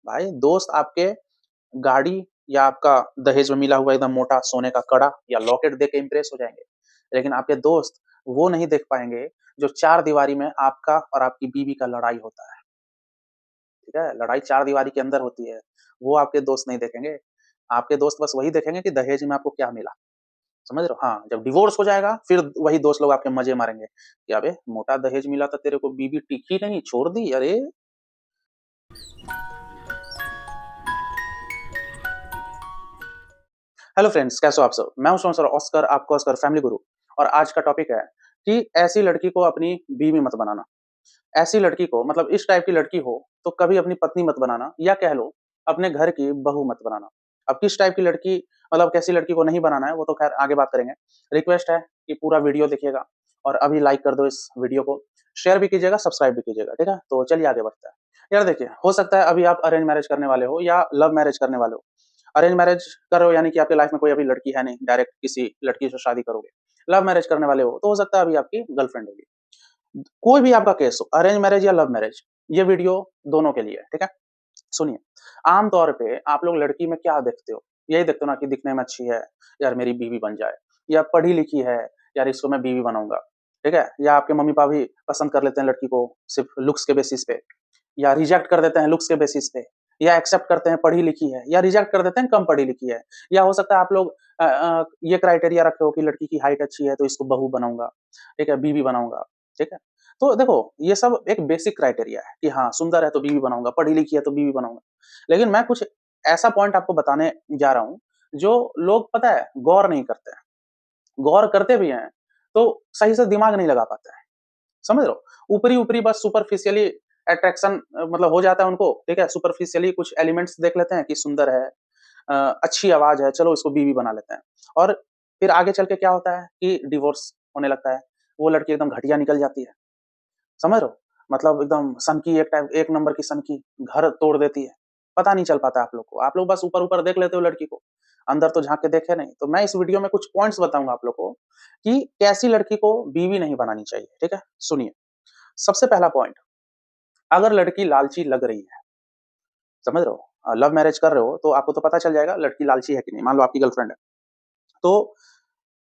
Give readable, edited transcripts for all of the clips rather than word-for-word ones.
भाई दोस्त आपके गाड़ी या आपका दहेज में मिला हुआ एकदम मोटा सोने का कड़ा या लॉकेट देख के इम्प्रेस हो जाएँगे। लेकिन आपके दोस्त वो नहीं देख पाएँगे जो चार दीवारी में आपका और आपकी बीवी का लड़ाई होता है, ठीक है? लड़ाई चार दीवारी के अंदर होती है, वो आपके दोस्त नहीं देखेंगे। आपके दोस्त बस वही देखेंगे कि दहेज में आपको क्या मिला, समझ रहे हो? हाँ, जब डिवोर्स हो जाएगा फिर वही दोस्त लोग आपके मज़े मारेंगे कि अबे! मोटा दहेज मिला था तेरे को बीवी टिकी नहीं, छोड़ दी, अरे! हेलो फ्रेंड्स, कैसे हो आप सब? मैं हूँ स्पॉन्सर ऑस्कर, आपका ऑस्कर फैमिली गुरु और आज का टॉपिक है कि ऐसी लड़की को अपनी बीवी मत बनाना। ऐसी लड़की को मतलब इस टाइप की लड़की हो तो कभी अपनी पत्नी मत बनाना या कह लो अपने घर की बहू मत बनाना। अब किस टाइप की लड़की मतलब कैसी लड़की को नहीं बनाना है वो तो खैर आगे बात करेंगे। रिक्वेस्ट है कि पूरा वीडियो देखिएगा और अभी लाइक कर दो इस वीडियो को, शेयर भी कीजिएगा, सब्सक्राइब भी कीजिएगा, ठीक है? तो चलिए आगे बढ़ते हैं। यार देखिए, हो सकता है अभी आप अरेंज मैरेज करने वाले हो या लव मैरेज करने वाले हो। अरेंज मैरेज कर रहे हो यानी कि आपके लाइफ में कोई अभी लड़की है नहीं, डायरेक्ट किसी लड़की से शादी करोगे। लव मैरेज करने वाले हो तो हो सकता है अभी आपकी गर्लफ्रेंड होगी। कोई भी आपका केस हो, अरेंज मैरेज या लव मैरेज, ये वीडियो दोनों के लिए है, ठीक है? सुनिए, आम तौर पे आप लोग लड़की में क्या देखते हो? यही देखते हो ना कि दिखने में अच्छी है, यार मेरी बीवी बन जाए, या पढ़ी-लिखी है, यार इसको मैं बीवी बनाऊँगा, ठीक है? या आपके मम्मी-पापा भी पसंद कर लेते हैं लड़की को सिर्फ़ लुक्स के बेसिस पे, या रिजेक्ट कर देते हैं लुक्स के बेसिस पे, या एक्सेप्ट करते हैं पढ़ी-लिखी है, या रिजेक्ट कर देते हैं कम पढ़ी-लिखी है, या हो सकता है आप लोग ये क्राइटेरिया रखे हो कि लड़की की हाइट अच्छी है तो इसको बहू बनाऊँगा, ठीक है? बीवी बनाऊँगा, ठीक है? तो देखो, ये सब एक बेसिक क्राइटेरिया है कि हाँ, सुंदर है तो बीवी बनाऊँगा, पढ़ी-लिखी है तो बीवी बनाऊँगा। लेकिन मैं कुछ ऐसा पॉइंट आपको बताने जा रहा हूँ, जो लोग पता है गौर नहीं करते हैं। गौर करते भी हैं, तो सही से दिमाग नहीं लगा पाते हैं। समझ रहे हो? ऊपरी-ऊपरी बस सुपरफिशियली अट्रैक्शन मतलब हो जाता है उनको, ठीक है? सुपरफिशियली कुछ एलिमेंट्स देख लेते हैं कि सुंदर है, अच्छी आवाज़ है, चलो इसको बीवी बना लेते हैं। और फिर आगे चल के क्या होता है कि डिवोर्स होने लगता है। वो लड़की एकदम घटिया निकल जाती है। समझ रहे हो? मतलब एकदम सनकी एक टाइप एक नंबर की सनकी, घर तोड़ देती है। पता नहीं चल पाता आप लोग को। आप लोग बस ऊपर-ऊपर देख लेते हो लड़की को, अंदर तो झाँक के देखे नहीं। तो मैं इस वीडियो में कुछ पॉइंट्स बताऊँगा आप लोग को कि कैसी लड़की को बीवी नहीं बनानी चाहिए, ठीक है? सुनिए, सबसे पहला पॉइंट, अगर लड़की लालची लग रही है, समझ रहे हो? लव मैरिज कर रहे हो तो आपको तो पता चल जाएगा लड़की लालची है कि नहीं। मान लो आपकी गर्लफ्रेंड है, तो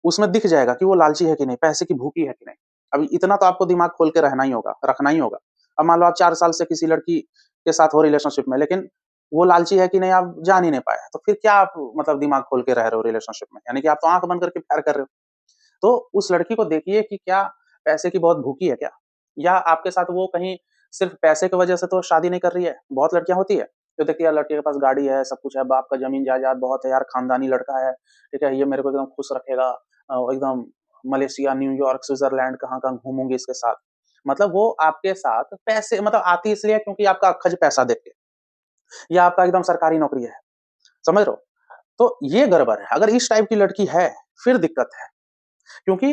उसमें दिख जाएगा कि वो लालची है कि नहीं, पैसे की भूखी है कि नहीं। अभी इतना तो आपको दिमाग खोल के रहना ही होगा, रखना ही होगा। अब मान लो आप 4 साल से किसी लड़की के साथ हो रिलेशनशिप में, लेकिन वो लालची है कि नहीं आप जान ही नहीं पाए। तो फिर क्या आप मतलब दिमाग खोल के रह रहे हो रिलेशनशिप में? यानी कि आप तो आँख बंद करके प्यार कर रहे हो। तो उस लड़की को देखिए कि क्या पैसे की बहुत भूखी है क्या? या आपके साथ वो कहीं सिर्फ़ पैसे की वजह से तो शादी नहीं कर रही है। बहुत लड़कियाँ होती है, जो देखती है यार लड़के के पास गाड़ी है, सब कुछ है, बाप का ज़मीन-जायदाद बहुत है यार, खानदानी लड़का है, ठीक है? ये मेरे को एकदम खुश रखेगा, एकदम मलेशिया, न्यूयॉर्क, स्विट्ज़रलैंड कहाँ-कहाँ घूमूँगी इसके साथ। मतलब वो आपके साथ पैसे मतलब आती इसलिए है क्योंकि आपका अक्खज पैसा देख के, या आपका एकदम सरकारी नौकरी है, समझ रहे हो? तो ये गड़बड़ है। अगर इस टाइप की लड़की है, फिर दिक्कत है। क्योंकि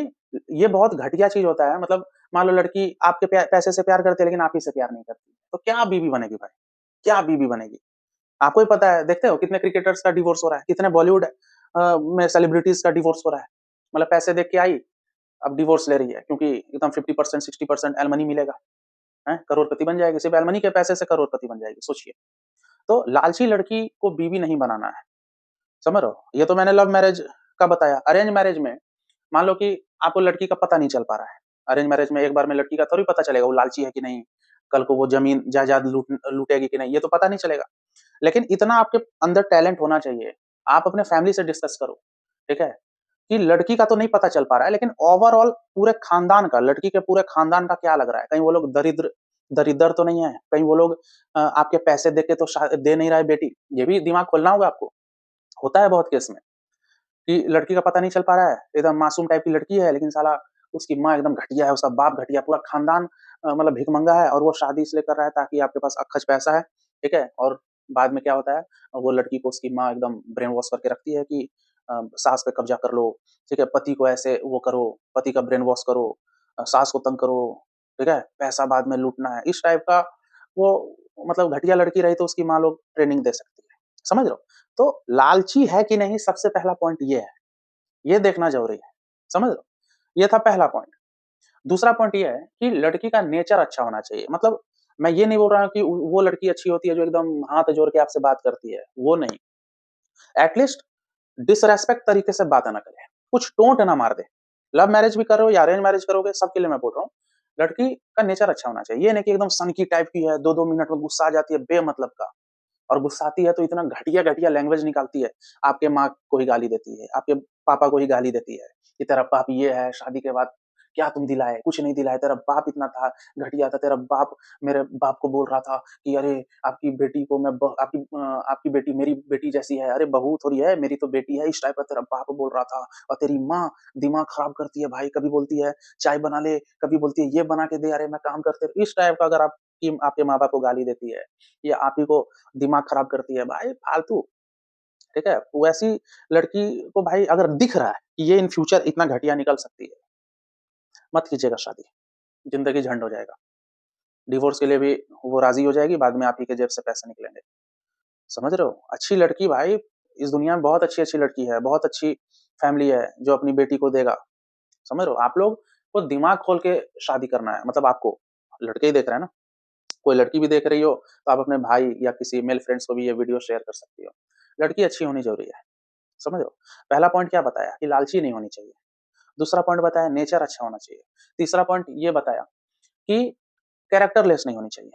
ये बहुत घटिया चीज़ होता है मतलब मान लो लड़की आपके पैसे से प्यार करती है लेकिन आप ही से प्यार नहीं करती। तो क्या बीवी बनेगी भाई? क्या बीवी बनेगी? आपको ही पता है, देखते हो कितने क्रिकेटर्स का डिवोर्स हो रहा है, कितने बॉलीवुड में सेलिब्रिटीज़ का डिवोर्स हो रहा है। मतलब पैसे देख के आई, अब डिवोर्स ले रही है क्योंकि एकदम 50% 60% एलिमनी मिलेगा, हैं? करोड़पति बन जाएगी, सिर्फ एलिमनी के पैसे से करोड़पति बन जाएगी, सोचिए। तो लालची लड़की को बीवी नहीं बनाना है, समझ रहे हो? ये तो मैंने लव मैरिज का बताया। अरेंज मैरिज में मान लो कि आपको लड़की का पता नहीं चल पा रहा है। अरेंज मैरिज में एक बार में लड़की का थोड़ी पता चलेगा वो लालची है कि नहीं, कल को वो ज़मीन जायदाद लूटेगी कि नहीं, ये तो पता नहीं चलेगा। लेकिन इतना आपके अंदर टैलेंट होना चाहिए, आप अपने फैमिली से डिस्कस करो, ठीक है? कि लड़की का तो नहीं पता चल पा रहा है लेकिन ओवरऑल पूरे खानदान का, लड़की के पूरे खानदान का क्या लग रहा है? कहीं वो लोग दरिद्र तो नहीं है? कहीं वो लोग आपके पैसे दे के तो दे नहीं रहा है बेटी? ये भी दिमाग खोलना होगा आपको। होता है बहुत केस में। कि लड़की का पता नहीं चल पा रहा है, एकदम मासूम टाइप की लड़की है, लेकिन साला उसकी माँ एकदम घटिया है, उसका बाप घटिया, पूरा खानदान मतलब भिखमंगा है और वो शादी इसलिए कर रहा है ताकि आपके पास अक्खज पैसा है, ठीक है? और बाद में क्या होता है, वो लड़की को उसकी माँ एकदम ब्रेन वॉश करके रखती है कि सास पे कब्ज़ा कर लो, ठीक है? पति को ऐसे वो करो, पति का ब्रेन वॉश करो, सास को तंग करो, ठीक है? पैसा बाद में लूटना है, इस टाइप का वो मतलब घटिया लड़की रही तो उसकी माँ लोग ट्रेनिंग दे सकती है, समझ रहे हो? तो लालची है कि नहीं सबसे पहला पॉइंट ये है, ये देखना ज़रूरी है, समझ रहे हो? ये था पहला पॉइंट। दूसरा पॉइंट ये है कि लड़की का नेचर अच्छा होना चाहिए, मतलब मैं ये नहीं बोल रहा हूँ कि वो लड़की अच्छी होती है जो एकदम हाथ जोड़ के आपसे बात करती है, वो नहीं। एटलीस्ट डिसरेस्पेक्ट तरीके से बात ना करे, कुछ टोंट ना मार दे। लव मैरिज भी करो या अरेंज मैरिज करोगे, सबके लिए मैं बोल रहा हूँ, लड़की का नेचर अच्छा होना चाहिए। ये नहीं कि एकदम सनकी टाइप की है, 2-2 मिनट में गुस्सा आ जाती है बेमतलब का, और गुस्साती है तो इतना घटिया-घटिया लैंग्वेज निकालती है, आपके माँ को ही गाली देती है, आपके पापा को ही गाली देती है, कि तेरा बाप ये है, शादी के बाद क्या तुम दिलाए? कुछ नहीं दिलाए, तेरा बाप इतना था, घटिया था, तेरा बाप मेरे बाप को बोल रहा था कि अरे आपकी बेटी को मैं आपकी बेटी मेरी बेटी जैसी है, अरे बहू थोड़ी है, मेरी तो बेटी है, इस टाइप का तेरा बाप बोल रहा था। और तेरी माँ दिमाग खराब करती है भाई, कभी बोलती है चाय बना ले, कभी बोलती है ये बना के दे, अरे मैं काम करते, इस टाइप का अगर आपके माँ-बाप को गाली देती है, या आप ही को दिमाग खराब करती है, भाई फालतू, ठीक है? वैसी लड़की को भाई अगर दिख रहा है कि ये इन फ्यूचर इतना घटिया निकल सकती है, मत कीजिएगा शादी, ज़िंदगी झंड हो जाएगा। डिवोर्स के लिए भी वो राज़ी हो जाएगी, बाद में आप ही के जेब से पैसे निकलेंगे। समझ रहे हो? अच्छी लड़की भाई, इस दुनिया में बहुत अच्छी-अच्छी लड़की है, बहुत अच्छी फैमिली है, जो अपनी बेटी को देगा। समझ रहे हो? आप लोग को दिमाग खोल के शादी करना है, मतलब आपको, लड़के ही देख रहे हैं ना, कोई लड़की भी देख रही हो, तो आप अपने भाई या किसी मेल फ्रेंड्स को भी ये वीडियो शेयर कर सकती हो। लड़की अच्छी होनी ज़रूरी है, समझ रहे हो? पहला पॉइंट क्या बताया कि लालची नहीं होनी चाहिए। दूसरा पॉइंट बताया नेचर अच्छा होना चाहिए। तीसरा पॉइंट ये बताया कि कैरेक्टरलेस नहीं होनी चाहिए।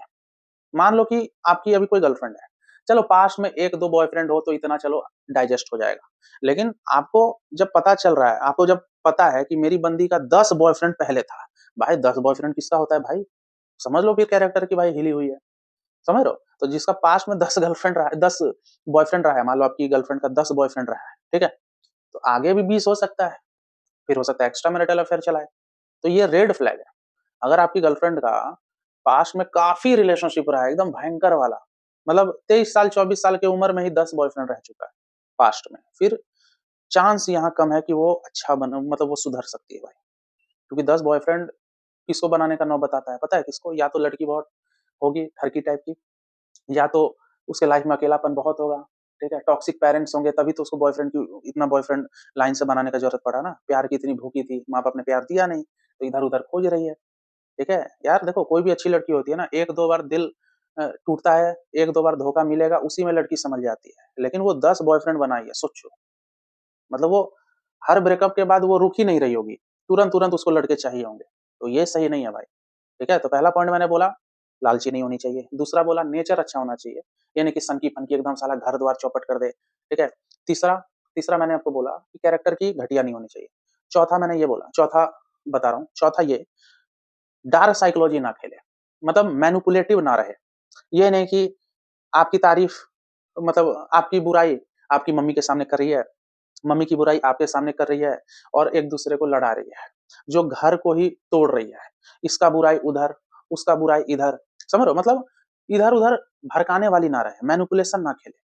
मान लो कि आपकी अभी कोई गर्लफ्रेंड है, चलो पास्ट में 1-2 बॉयफ्रेंड हो तो इतना चलो डाइजेस्ट हो जाएगा। लेकिन आपको जब पता चल रहा है, आपको जब पता है कि मेरी बंदी का 10 बॉयफ्रेंड पहले था, भाई 10 बॉयफ्रेंड किसका होता है भाई? समझ लो फिर कैरेक्टर की भाई हिली हुई है। समझ रहे हो? तो जिसका पास्ट में 10 गर्लफ्रेंड रहा है, 10 बॉयफ्रेंड रहा है, मान लो आपकी गर्लफ्रेंड का 10 बॉयफ्रेंड रहा है, ठीक है? तो आगे भी 20 हो सकता है, फिर हो सकता है एक्स्ट्रा मैरिटल अफेयर चलाए। तो ये रेड फ्लैग है। अगर आपकी गर्लफ्रेंड का पास्ट में काफ़ी रिलेशनशिप रहा है, एकदम भयंकर वाला, मतलब 23 साल, 24 साल की उम्र में ही 10 बॉयफ्रेंड रह चुका है पास्ट में, फिर चांस यहाँ कम है कि वो अच्छा बन मतलब वो सुधर सकती है भाई। क्योंकि 10 बॉयफ्रेंड किसको बनाने का नौबत आता है, पता है किसको? या तो लड़की बहुत होगी ठरकी टाइप की, या तो उसके लाइफ में अकेलापन बहुत होगा, ठीक है? टॉक्सिक पेरेंट्स होंगे, तभी तो उसको बॉयफ्रेंड की इतना बॉयफ्रेंड लाइन से बनाने का ज़रूरत पड़ा ना। प्यार की इतनी भूखी थी, माँ-बाप ने प्यार दिया नहीं, तो इधर-उधर खोज रही है, ठीक है? यार देखो, कोई भी अच्छी लड़की होती है ना, 1-2 बार दिल टूटता है, 1-2 बार धोखा मिलेगा, उसी में लड़की संभल जाती है। लेकिन वो 10 बॉयफ्रेंड बनाई है, सोचो। मतलब वो हर ब्रेकअप के बाद वो रुक ही नहीं रही होगी, तुरंत-तुरंत उसको लड़के चाहिए होंगे। तो ये सही नहीं है भाई। ठीक है? तो पहला पॉइंट मैंने बोला, लालची नहीं होनी चाहिए। दूसरा बोला नेचर अच्छा होना चाहिए। ये नहीं कि सनकी-फनकी एकदम साला घर-द्वार चौपट कर दे। ठीक है? तीसरा तीसरा मैंने आपको बोला कि कैरेक्टर की घटिया नहीं होनी चाहिए। चौथा मैंने ये बोला, चौथा बता रहा हूँ, चौथा ये, डार्क साइकोलॉजी ना खेले। मतलब मैनिपुलेटिव ना रहे। ये नहीं कि आपकी तारीफ़, मतलब आपकी बुराई आपकी मम्मी के सामने कर रही है, मम्मी की बुराई आपके सामने कर रही है, और एक-दूसरे को लड़ा रही है, जो घर को ही तोड़ रही है। इसका बुराई उधर, उसका बुराई इधर, समझ रहे हो? मतलब इधर-उधर भड़काने वाली ना रहे, मैनिपुलेशन ना खेले,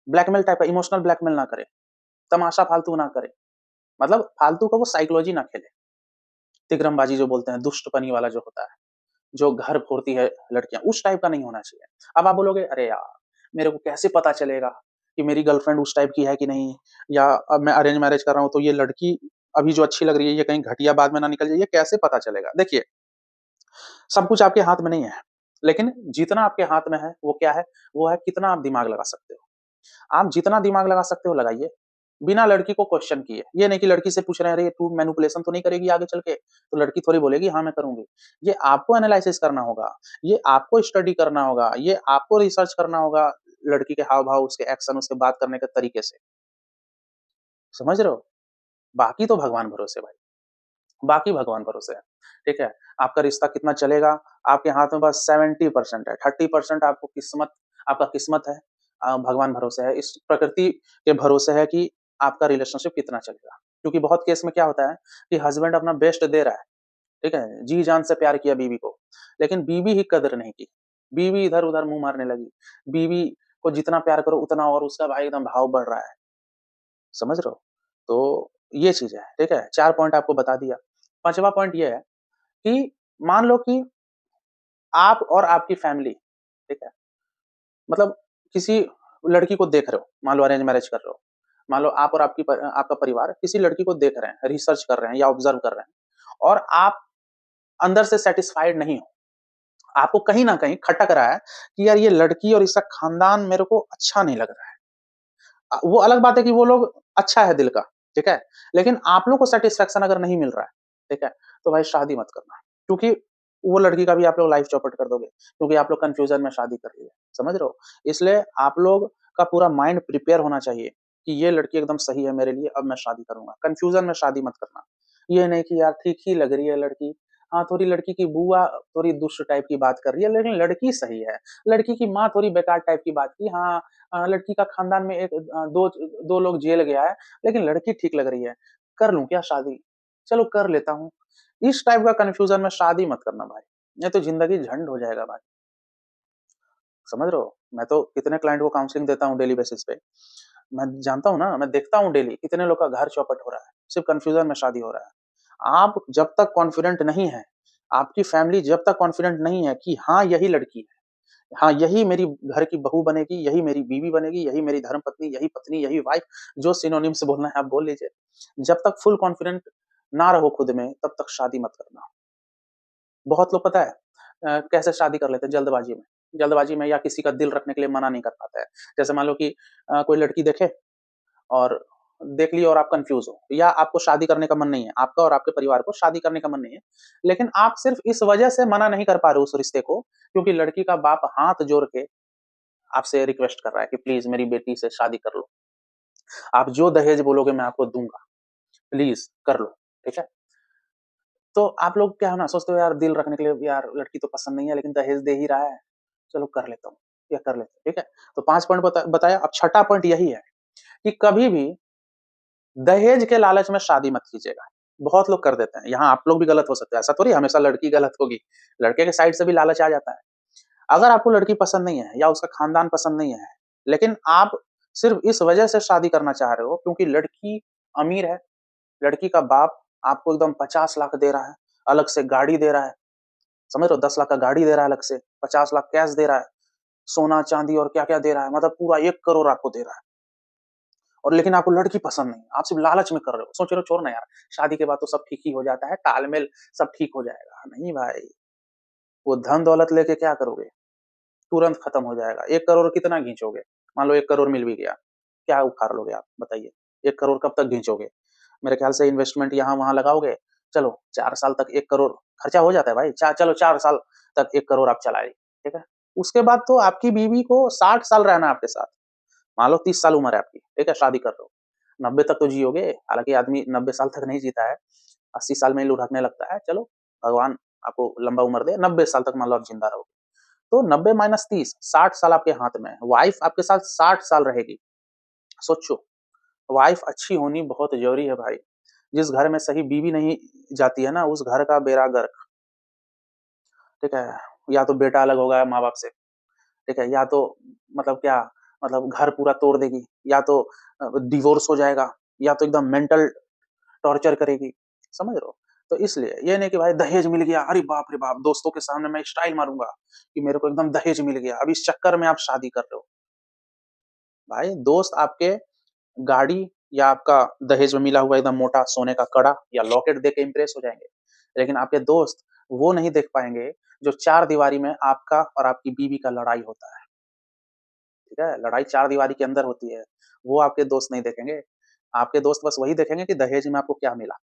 ब्लैकमेल टाइप का इमोशनल ब्लैकमेल ना करे, तमाशा फालतू ना करे, मतलब फालतू का वो साइकोलॉजी ना खेले। तिकड़मबाजी जो बोलते हैं, दुष्टपनी वाला जो होता है, जो घर फोड़ती है लड़कियाँ, उस टाइप का नहीं होना चाहिए। अब आप बोलोगे, "अरे यार! मेरे को कैसे पता चलेगा कि मेरी गर्लफ्रेंड उस टाइप की है कि नहीं? या अब मैं अरेंज मैरेज कर रहा हूँ, तो ये लड़की अभी जो अच्छी लग रही है, ये कहीं घटिया बाद में ना निकल जाए, ये कैसे पता चलेगा?" देखिए, सब कुछ आपके हाथ में नहीं है, लेकिन जितना आपके हाथ में है, वो क्या है? वो है कितना आप दिमाग लगा सकते हो। आप जितना दिमाग लगा सकते हो लगाइए, बिना लड़की को क्वेश्चन किए। ये नहीं कि लड़की से पूछ रहे हैं, "अरे! तू मैनिपुलेशन तो नहीं करेगी आगे चल के?" तो लड़की थोड़ी बोलेगी, "हाँ, मैं करूँगी।" ये आपको एनालिसिस करना होगा, ये आपको स्टडी करना होगा, ये आपको रिसर्च करना होगा, लड़की के हाव-भाव, उसके एक्शन, उसके बात करने के तरीके से। समझ रहे हो? बाकी तो भगवान भरोसे भाई, बाकी भगवान भरोसे है, ठीक है? आपका रिश्ता कितना चलेगा, आपके हाथ में बस 70% है, 30% आपको किस्मत, आपका किस्मत है, भगवान भरोसे है, इस प्रकृति के भरोसे है कि आपका रिलेशनशिप कितना चलेगा। क्योंकि बहुत केस में क्या होता है कि हस्बैंड अपना बेस्ट दे रहा है, ठीक है? जी-जान से प्यार किया बीवी को, लेकिन बीवी ही कदर नहीं की। बीवी इधर-उधर मुँह मारने लगी। बीवी को जितना प्यार करो उतना और उसका भाई एकदम भाव बढ़ रहा है। समझ रहे हो? तो ये चीज़ है, ठीक है? 4 पॉइंट आपको बता दिया। 5वाँ पॉइंट ये है कि मान लो कि आप और आपकी फैमिली, ठीक है? मतलब किसी लड़की को देख रहे हो, मान लो अरेंज मैरेज कर रहे हो। मान लो आप और आपका परिवार किसी लड़की को देख रहे हैं, रिसर्च कर रहे हैं या ऑब्ज़र्व कर रहे हैं, और आप अंदर से सैटिस्फाइड नहीं हो। आपको कहीं न कहीं खटक रहा है कि यार ये लड़की और इसका खानदान मेरे को अच्छा नहीं लग रहा है। वो अलग बात है कि वो लोग अच्छा है दिल का, ठीक है? लेकिन आप लोग को सैटिस्फैक्शन अगर नहीं मिल रहा है, ठीक है? तो भाई शादी मत करना। क्योंकि वो लड़की का भी आप लोग लाइफ चौपट कर दोगे, क्योंकि आप लोग कन्फ्यूज़न में शादी कर लिए, समझ रहे हो? इसलिए आप लोग का पूरा माइंड प्रिपेयर होना चाहिए कि ये लड़की एकदम सही है मेरे लिए, अब मैं शादी करूँगा। कन्फ्यूज़न में शादी मत करना। ये नहीं कि यार ठीक ही लग रही है लड़की, हाँ, थोड़ी लड़की की बुआ थोड़ी दुष्ट टाइप की बात कर रही है, लेकिन लड़की सही है। लड़की की माँ थोड़ी बेकार टाइप की बात की, हाँ, लड़की का खानदान में एक 2 लोग जेल गया है, लेकिन लड़की ठीक लग रही है। कर लूँ क्या शादी? चलो कर लेता हूँ। इस टाइप का कन्फ्यूज़न में शादी मत करना भाई, नहीं तो ज़िंदगी झंड हो जाएगा भाई। समझ रहे हो? मैं तो कितने क्लाइंट को काउंसलिंग देता हूँ डेली बेसिस पे। मैं जानता हूँ ना, मैं देखता हूँ डेली कितने लोग का घर चौपट हो रहा है, सिर्फ़ कन्फ्यूज़न में शादी हो रहा है। आप जब तक कॉन्फिडेंट नहीं हैं, आपकी फैमिली जब तक कॉन्फिडेंट नहीं है कि हाँ, यही लड़की है, हाँ, यही मेरी घर की बहू बनेगी, यही मेरी बीवी बनेगी, यही मेरी धर्मपत्नी, यही पत्नी, यही वाइफ़, जो सिनोनिम्स बोलना है आप बोल लीजिए। जब तक फुल कॉन्फिडेंट ना रहो खुद में, तब तक शादी मत करना। बहुत लोग पता है कैसे शादी कर लेते हैं जल्दबाज़ी में। जल्दबाज़ी में या किसी का दिल रखने के लिए मना नहीं कर पाता है। जैसे मान लो कि कोई लड़की देखे और देख ली और आप कन्फ्यूज़ हो या आपको शादी करने का मन नहीं है, आपका और आपके परिवार को शादी करने का मन नहीं है। लेकिन आप सिर्फ़ इस वजह से मना नहीं कर पा रहे हो उस रिश्ते को, क्योंकि लड़की का बाप हाथ जोड़ के आपसे रिक्वेस्ट कर रहा है कि प्लीज़ मेरी बेटी से शादी कर लो। आप जो दहेज बोलोगे मैं आपको दूँगा, प्लीज़ कर लो, ठीक है? तो आप लोग क्या है ना सोचते हो यार दिल रखने के लिए यार लड़की तो पसंद नहीं है लेकिन दहेज दे ही रहा है, चलो कर लेता हूँ या कर लेते हैं, ठीक है? तो 5 पॉइंट बताया, अब छठा पॉइंट यही है कि कभी भी दहेज के लालच में शादी मत कीजिएगा। बहुत लोग कर देते हैं, यहाँ आप लोग भी गलत हो सकते हैं, ऐसा थोड़ी है हमेशा लड़की गलत होगी, लड़के के साइड से भी लालच आ जाता है। अगर आपको लड़की पसंद नहीं है या उसका खानदान पसंद नहीं है, लेकिन आप सिर्फ़ इस वजह से शादी करना चाह रहे हो क्योंकि लड़की अमीर है, लड़की का बाप आपको एकदम 50 लाख दे रहा है, अलग से गाड़ी दे रहा है, समझ रहे हो? 10 लाख का गाड़ी दे रहा है अलग से, 50 लाख कैश दे रहा है, सोना-चांदी और क्या-क्या दे रहा है, मतलब पूरा 1 करोड़ आपको दे रहा है। और लेकिन आपको लड़की पसंद नहीं, आप सिर्फ़ लालच में कर रहे हो। सोच रहे हो छोड़ो ना यार, शादी के बाद तो सब ठीक ही हो जाता है, तालमेल सब ठीक हो जाएगा। नहीं भाई, वो धन-दौलत लेके क्या करोगे? तुरंत खत्म हो जाएगा। 1 करोड़ कितना खींचोगे? मान लो 1 करोड़ मिल भी गया, क्या उखाड़ लोगे आप बताइए? 1 करोड़ कब तक खींचोगे? मेरे ख्याल से इन्वेस्टमेंट यहाँ-वहाँ लगाओगे, चलो 4 साल तक 1 करोड़ खर्चा हो जाता है भाई। चलो 4 साल तक 1 करोड़ आप चलाए, ठीक है? उसके बाद तो आपकी बीवी को 60 साल रहना है आपके साथ। मान लो 30 साल उम्र है आपकी, ठीक है? शादी कर रहे हो, 90 तक तो जियोगे, हालाँकि आदमी 90 साल तक नहीं जीता है, 80 साल में ही लुढ़कने लगता है। चलो, भगवान आपको लंबा उम्र दे, 90 साल तक मान लो आप ज़िंदा रहोगे। तो 90 माइनस 30 60 साल आपके हाथ में है। वाइफ़ आपके साथ 60 साल रहेगी। सोचो, वाइफ़ अच्छी होनी बहुत ज़रूरी है भाई। जिस घर में सही बीवी नहीं जाती है ना, उस घर का बेड़ा गर्क, ठीक है? या तो बेटा अलग होगा माँ-बाप से, ठीक है? या तो मतलब क्या मतलब घर पूरा तोड़ देगी, या तो डिवोर्स हो जाएगा, या तो एकदम मेंटल टॉर्चर करेगी, समझ रहे हो? तो इसलिए ये नहीं कि भाई दहेज मिल गया, अरे बाप रे बाप! दोस्तों के सामने मैं स्टाइल मारूँगा कि मेरे को एकदम दहेज मिल गया। अब इस चक्कर में आप शादी कर रहे हो। भाई दोस्त आपके गाड़ी या आपका दहेज में मिला हुआ एकदम मोटा सोने का कड़ा या लॉकेट देख के इम्प्रेस हो जाएँगे। लेकिन आपके दोस्त वो नहीं देख पाएँगे जो 4 दीवारी में आपका और आपकी बीवी का लड़ाई होता है, ठीक है? लड़ाई 4 दीवारी के अंदर होती है, वो आपके दोस्त नहीं देखेंगे। आपके दोस्त बस वही देखेंगे कि दहेज में आपको क्या मिला,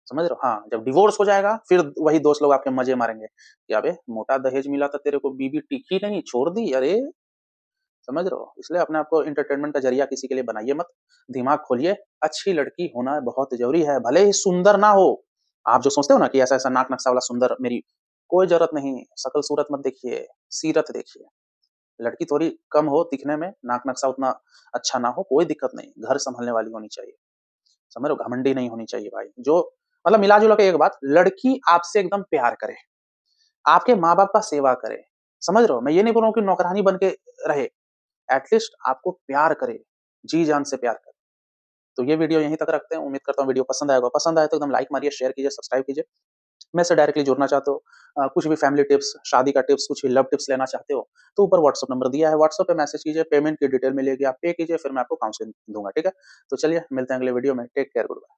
समझ रहे हो? हाँ, जब डिवोर्स हो जाएगा फिर वही दोस्त लोग आपके मज़े मारेंगे कि अबे! मोटा दहेज मिला था तेरे को बीवी टिकी नहीं, छोड़ दी, अरे! समझ रहे हो? इसलिए अपने आप को एंटरटेनमेंट का ज़रिया किसी के लिए बनाइए मत। दिमाग खोलिए, अच्छी लड़की होना बहुत ज़रूरी है, भले ही सुंदर ना हो। आप जो सोचते हो ना कि ऐसा-ऐसा नाक नक्शा वाला सुंदर मेरी कोई ज़रूरत नहीं, शकल सूरत मत देखिए, सीरत देखिए। लड़की थोड़ी कम हो दिखने में, नाक नक्शा उतना अच्छा ना हो, कोई दिक्कत नहीं, घर सँभलने वाली होनी चाहिए। समझ रहे हो? घमंडी नहीं होनी चाहिए भाई। जो मतलब मिला-जुला के एक बात, लड़की आपसे एकदम प्यार करे, आपके माँ-बाप का सेवा करे। समझ रहे हो? मैं ये नहीं बोल रहा हूँ कि नौकरानी बन के रहे, एटलीस्ट आपको प्यार करे, जी-जान से प्यार करे। तो ये वीडियो यहीं तक रखते हैं, उम्मीद करता हूँ वीडियो पसंद आया होगा। पसंद आए तो एकदम लाइक मारिए, शेयर कीजिए, सब्सक्राइब कीजिए। मेरे से डायरेक्टली जुड़ना चाहते हो, कुछ भी फैमिली टिप्स, शादी का टिप्स, कुछ भी लव टिप्स लेना चाहते हो, तो ऊपर व्हाट्सएप नंबर दिया है, व्हाट्सएप पे मैसेज कीजिए, पेमेंट की डिटेल मिलेगी, आप पे कीजिए, फिर मैं आपको काउंसलिंग दूँगा, ठीक है? तो चलिए, मिलते हैं अगले वीडियो में। Take care, good bye.